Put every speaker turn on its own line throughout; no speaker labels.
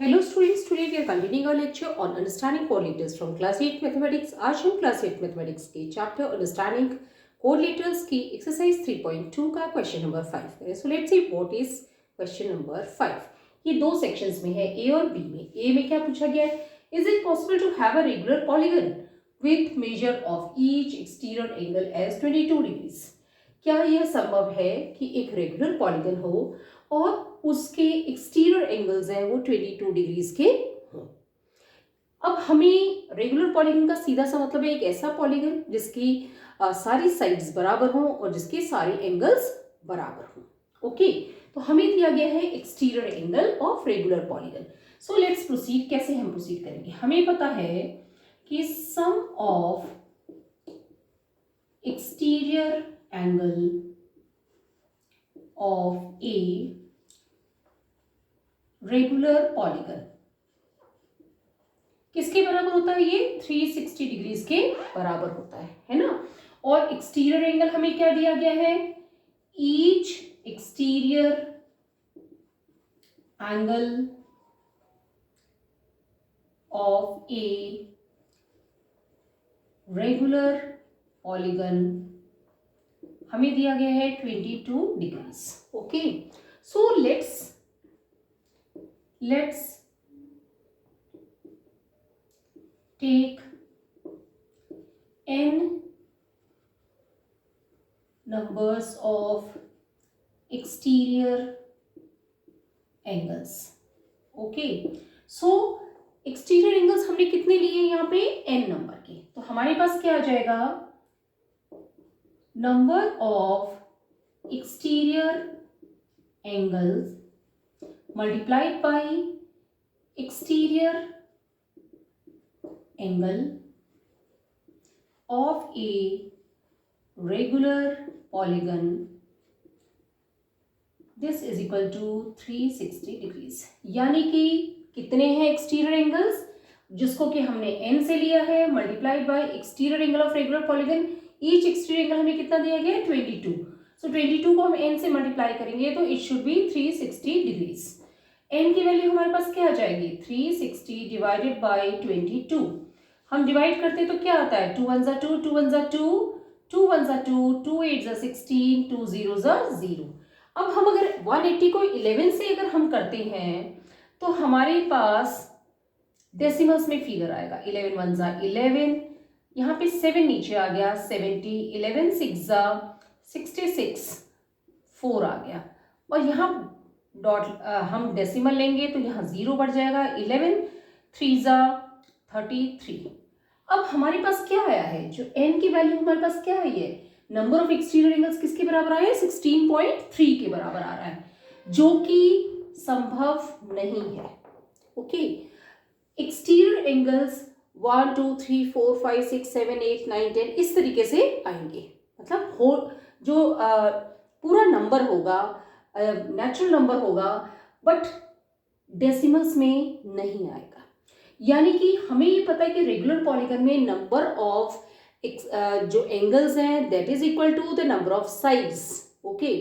Hello students, today we are continuing our lecture on understanding chord letters from class 8 mathematics. आज हम class 8 mathematics के chapter understanding chord letters की exercise 3.2 का question number 5 करें. So let's see what is question number 5. ये दो sections में है, A और B में. A में क्या पूछा गया है? Is it possible to have a regular polygon with measure of each exterior angle as 22 degrees? क्या यह संभव है कि एक रेगुलर पॉलीगन हो और उसके एक्सटीरियर एंगल्स हैं वो 22 डिग्रीज के हों? अब हमें रेगुलर पॉलीगन का सीधा सा मतलब है एक ऐसा पॉलीगन जिसकी सारी साइड्स बराबर हों और जिसके सारे एंगल्स बराबर हों. ओके, तो हमें दिया गया है exterior angle of regular polygon. So let's proceed. कैसे हम प्रोसीड करेंगे? हमें पता है कि sum of exterior angle of a regular polygon किसके बराबर होता है? ये 360 डिग्रीज के बराबर होता है ना. और एक्सटीरियर एंगल हमें क्या दिया गया है? Each exterior angle of a regular polygon हमें दिया गया है 22 degrees. Okay, so let's take n numbers of exterior angles. Okay, so exterior angles हमने कितने लिए यहाँ पे? n नंबर के. तो हमारे पास क्या आ जाएगा? Number of exterior angles multiplied by exterior angle of a regular polygon, this is equal to 360 degrees. यानी कि कितने हैं एक्सटीरियर एंगल्स, जिसको कि हमने n से लिया है, multiplied by exterior angle of regular polygon. Each exterior angle हमें कितना दिया गया है? 22. सो 22 को हम n से मल्टीप्लाई करेंगे तो it should be 360 degrees. n की वैल्यू हमारे पास क्या आ जाएगी? 360 डिवाइडेड बाय 22. हम डिवाइड करते तो क्या आता है? 2 1 जा 2, 2 1 जा 2, 2 1 जा 2, 2 8 जा 16, 2 0 जा 0. अब हम अगर 180 को 11 से अगर हम करते हैं तो हमारे पास डेसिमल्स में फिगर आएगा. 11 1 जा 11, यहाँ पे 7 नीचे आ गया, 70, 11 6 जा 66, 4 आ गया. और यहाँ डॉट हम डेसिमल लेंगे तो यहाँ 0 बढ़ जाएगा. 11 3 जा 33. अब हमारे पास क्या आया है? जो n की वैल्यू हमारे पास क्या आई है? नंबर ऑफ एक्सटीरियर एंगल्स किसके बराबर आया है? 16.3 के बराबर आ रहा है, जो कि संभव नहीं है. ओके, एक्सटीरियर एंगल्स 1 2 3 4 5 6 7 8 9 10 इस तरीके से आएंगे. मतलब हो जो पूरा नंबर होगा, नेचुरल नंबर होगा, बट डेसिमल्स में नहीं आएगा. यानी कि हमें ये पता है कि रेगुलर पॉलीगन में नंबर ऑफ जो एंगल्स हैं that is equal to the number of sides. Okay,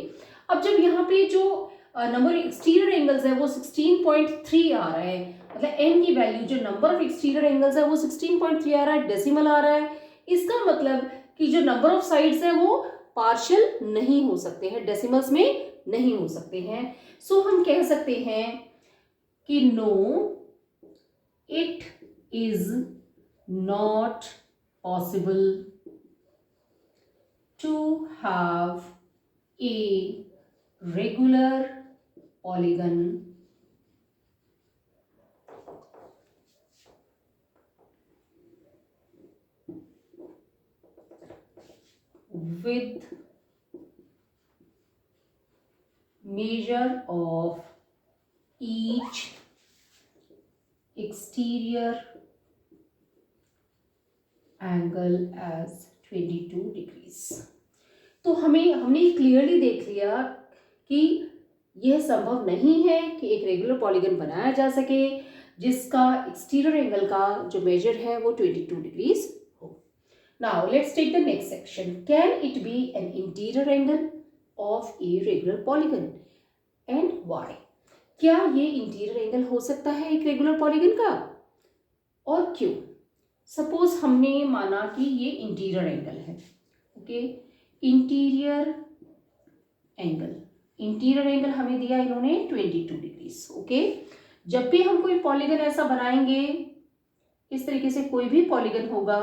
अब जब यहाँ पे जो नंबर एक्सटीरियर एंगल्स है वो 16.3 आ रहा है, मतलब n की वैल्यू जो नंबर ऑफ एक्सटीरियर एंगल्स है वो 16.3 आ रहा है, डेसिमल आ रहा है. इसका मतलब कि जो नंबर ऑफ साइड्स है वो पार्शियल नहीं हो सकते हैं, डेसिमल्स में नहीं हो सकते हैं. सो हम कह सकते हैं कि no, it is not possible to have a regular polygon with measure of each exterior angle as 22 degrees. तो हमने क्लियरली देख लिया कि यह संभव नहीं है कि एक रेगुलर पॉलीगन बनाया जा सके जिसका एक्सटीरियर एंगल का जो मेजर है वो 22 degrees. Now let's take the next section. Can it be an interior angle of a regular polygon and why? क्या ये इंटीरियर एंगल हो सकता है एक रेगुलर पॉलीगन का, और क्यों? सपोज हमने माना कि ये इंटीरियर एंगल है, ओके, इंटीरियर एंगल हमें दिया इन्होंने 22 डिग्रीज, ओके। जब भी हम कोई पॉलीगन ऐसा बनाएंगे, इस तरीके से कोई भी पॉलीगन होगा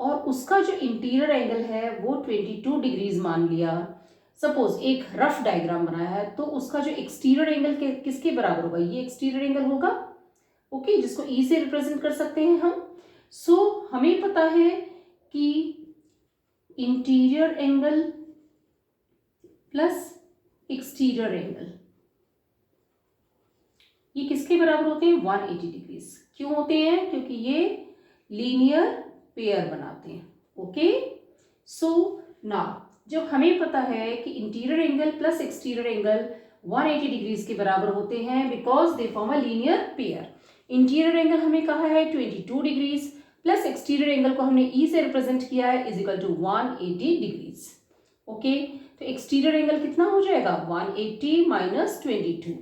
और उसका जो इंटीरियर एंगल है वो 22 डिग्रीज मान लिया, सपोज एक रफ डायग्राम बनाया है, तो उसका जो एक्सटीरियर एंगल किसके बराबर होगा, ये एक्सटीरियर एंगल होगा, ओके, जिसको ई से रिप्रेजेंट कर सकते हैं हम। सो हमें पता है कि interior angle plus exterior angle ये किसके बराबर होते हैं, 180 डिग्रीज। क्यों होते हैं, क्योंकि ये लीनियर पेयर बनाते हैं, ओके। सो नाउ जब हमें पता है कि interior angle plus exterior angle 180 degrees के बराबर होते हैं because they form a linear pair. Interior angle हमें कहा है 22 डिग्रीज प्लस एक्सटीरियर एंगल को हमने ई से रिप्रेजेंट किया है is equal to 180 degrees, okay. तो एक्सटीरियर एंगल कितना हो जाएगा, 180 माइनस 22,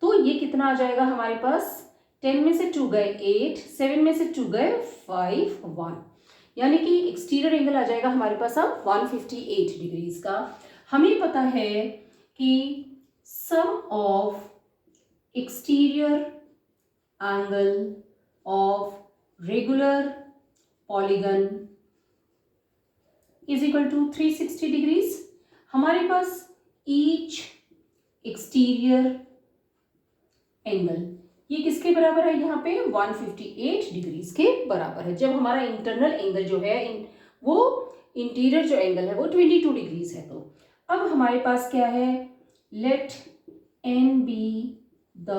तो ये कितना आ जाएगा हमारे पास, 10 में से 2 गए 8, 7 में से 2 गए 5, 1, यानी कि एक्सटीरियर एंगल आ जाएगा हमारे पास अब 158 डिग्रीज का। हमें पता है कि sum of exterior angle of regular polygon is equal to 360 degrees. हमारे पास ईच एक्सटीरियर एंगल ये किसके बराबर है, यहाँ पे 158 डिग्रीज के बराबर है। जब हमारा इंटरनल एंगल जो है वो इंटीरियर जो एंगल है वो 22 डिग्रीज है। तो अब हमारे पास क्या है, let n be the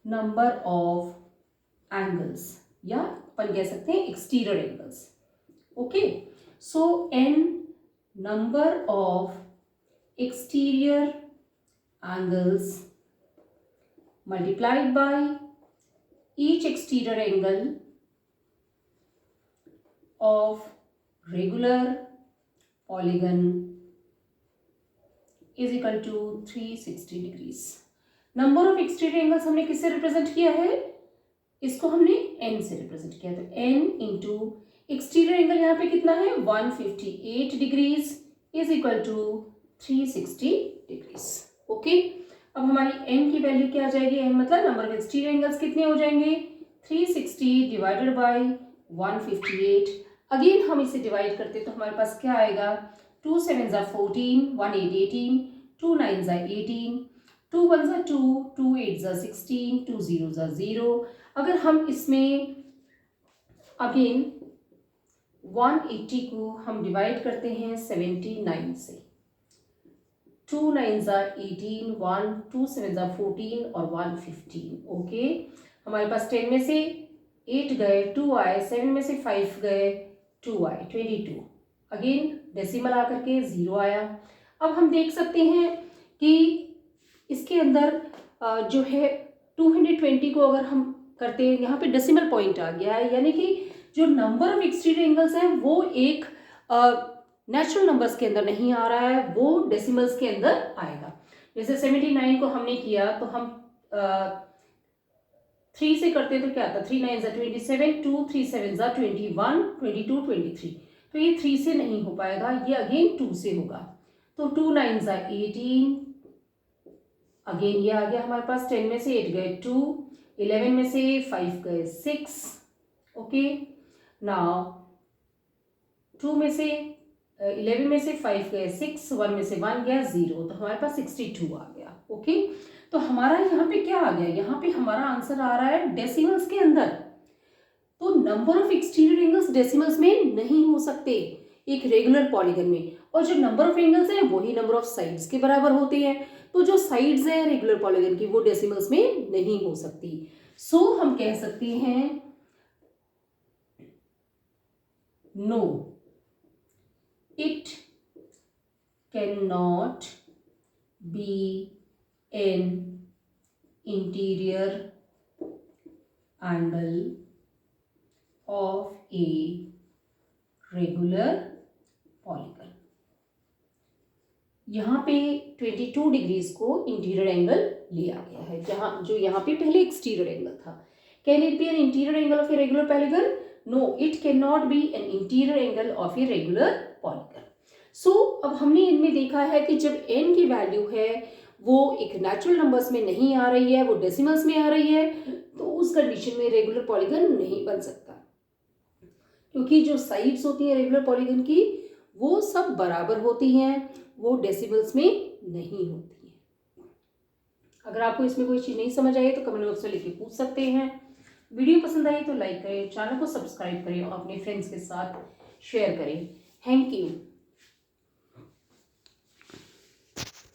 number of angles, या अपन कह सकते हैं exterior angles, okay. So n number of exterior angles multiplied by each exterior angle of regular polygon is equal to 360 degrees। Number of exterior angles हमने किससे represent किया है, इसको हमने n से रिप्रेजेंट किया, तो n इंटू एक्सटीरियर एंगल यहाँ पे कितना है 158 degrees is equal to 360 degrees, okay. अब हमारी n की वैल्यू क्या आ जाएगी, n मतलब नंबर ऑफ एक्सटीरियर एंगल्स कितने हो जाएंगे, 360 डिवाइडेड बाय 158। अगेन हम इसे डिवाइड करते तो हमारे पास क्या आएगा, 2 7 ज़ा 14, 1 8 18, 2 9 ज़ा 18, 2 1 ज़ा 2, 2 8 ज़ा 16, 2 0 ज़ा 0। अगर हम इसमें अगेन 180 को हम डिवाइड करते हैं 79 से, 2 9 ज़ा 18, 1 2 7 ज़ा 14 और 1 15, ओके। हमारे पास 10 में से 8 गए 2 आए, 7 में से 5 गए 2 आए 22, अगेन डेसिमल आकर के 0 आया। अब हम देख सकते हैं कि इसके अंदर जो है 220 को अगर हम करते हैं, यहाँ पे डेसिमल पॉइंट आ गया है, यानी कि जो नंबर ऑफ एक्सटीरियर एंगल्स है वो एक नेचुरल नंबर्स के अंदर नहीं आ रहा है, वो डेसिमल्स के अंदर आएगा। जैसे 79 को हमने किया तो हम 3 से करते तो क्या आता, 3 9 ज़ा 27, 2 3 7 ज़ा 21, 22 23, तो ये 3 से नहीं हो पाएगा, ये अगेन 2 से होगा, तो 2 9 ज़ा 18, अगेन ये आ गया हमारे पास, 10 में से 8 गए 2, 11 में से 5 गए 6, ओके। नाउ 2 में से 11 में से 5 गए 6, 1 में से 1 गया 0, तो हमारे पास 62 आ गया, ओके। तो हमारा यहाँ पे क्या आ गया, यहाँ पे हमारा आंसर आ रहा है डेसिमल्स के अंदर। तो number of exterior angles decimals में नहीं हो सकते एक रेगुलर पॉलीगन में, और जो नंबर ऑफ एंगल्स है वही नंबर ऑफ साइड्स के बराबर होते हैं, तो जो साइड्स है रेगुलर पॉलीगन की वो डेसिमल्स में नहीं हो सकती। सो हम कह सकते हैं no, it cannot be an interior angle of a regular polygon। यहाँ पे 22 डिग्रीज को इंटीरियर एंगल लिया गया है, जहाँ जो यहाँ पे पहले एक्सटीरियर एंगल था। Can it be an interior angle of a regular polygon? No, it can not be an interior angle of a regular polygon. So अब हमने इनमें देखा है कि जब n की वैल्यू है वो एक नेचुरल नंबर्स में नहीं आ रही है, वो डेसिमल्स में आ रही है, तो उस कंडीशन में रेगुलर पॉलीगन नहीं बन सकता, क्योंकि जो साइड्स होती हैं रेगुलर पॉलीगन की वो सब बराबर होती हैं, वो डेसिमल्स में नहीं होती हैं। अगर आपको इसमें कोई चीज़ नहीं समझ आई तो कमेंट बॉक्स में लिख के पूछ सकते हैं। वीडियो पसंद आई तो लाइक करें, चैनल को सब्सक्राइब करें और अपने फ्रेंड्स के साथ शेयर करें। Thank you.